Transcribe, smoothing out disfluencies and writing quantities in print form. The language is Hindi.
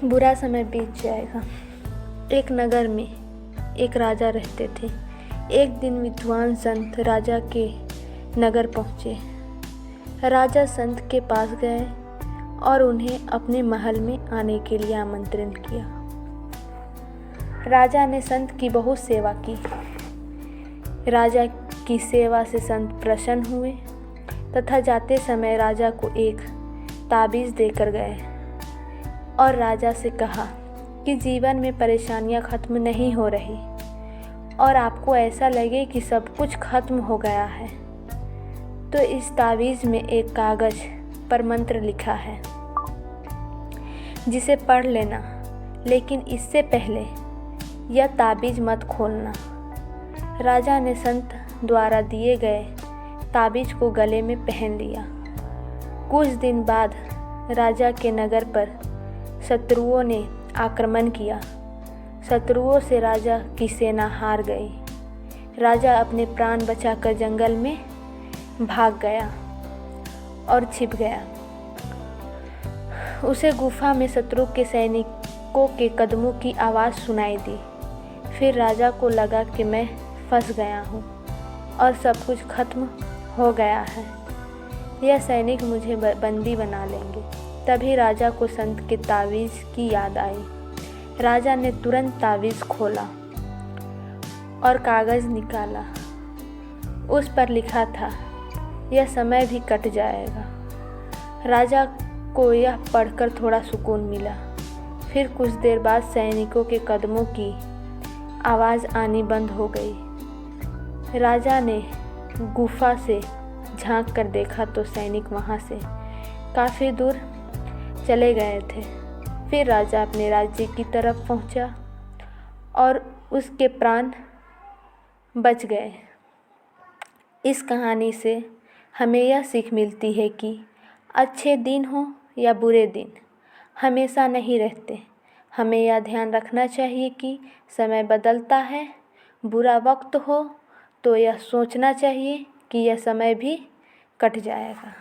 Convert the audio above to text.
बुरा समय बीत जाएगा। एक नगर में एक राजा रहते थे। एक दिन विद्वान संत राजा के नगर पहुँचे। राजा संत के पास गए और उन्हें अपने महल में आने के लिए आमंत्रित किया। राजा ने संत की बहुत सेवा की। राजा की सेवा से संत प्रसन्न हुए तथा जाते समय राजा को एक ताबीज़ देकर गए और राजा से कहा कि जीवन में परेशानियां खत्म नहीं हो रही और आपको ऐसा लगे कि सब कुछ खत्म हो गया है तो इस ताबीज़ में एक कागज़ पर मंत्र लिखा है, जिसे पढ़ लेना, लेकिन इससे पहले यह ताबीज़ मत खोलना। राजा ने संत द्वारा दिए गए ताबीज़ को गले में पहन लिया। कुछ दिन बाद राजा के नगर पर शत्रुओं ने आक्रमण किया। शत्रुओं से राजा की सेना हार गई। राजा अपने प्राण बचाकर जंगल में भाग गया और छिप गया। उसे गुफा में शत्रु के सैनिकों के कदमों की आवाज़ सुनाई दी। फिर राजा को लगा कि मैं फंस गया हूँ और सब कुछ खत्म हो गया है। यह सैनिक मुझे बंदी बना लेंगे। तभी राजा को संत के ताबीज़ की याद आई। राजा ने तुरंत ताबीज़ खोला और कागज़ निकाला। उस पर लिखा था, यह समय भी कट जाएगा। राजा को यह पढ़कर थोड़ा सुकून मिला। फिर कुछ देर बाद सैनिकों के कदमों की आवाज़ आनी बंद हो गई। राजा ने गुफा से झांक कर देखा तो सैनिक वहाँ से काफ़ी दूर चले गए थे। फिर राजा अपने राज्य की तरफ पहुँचा और उसके प्राण बच गए। इस कहानी से हमें यह सीख मिलती है कि अच्छे दिन हो या बुरे दिन हमेशा नहीं रहते। हमें यह ध्यान रखना चाहिए कि समय बदलता है। बुरा वक्त हो तो यह सोचना चाहिए कि यह समय भी कट जाएगा।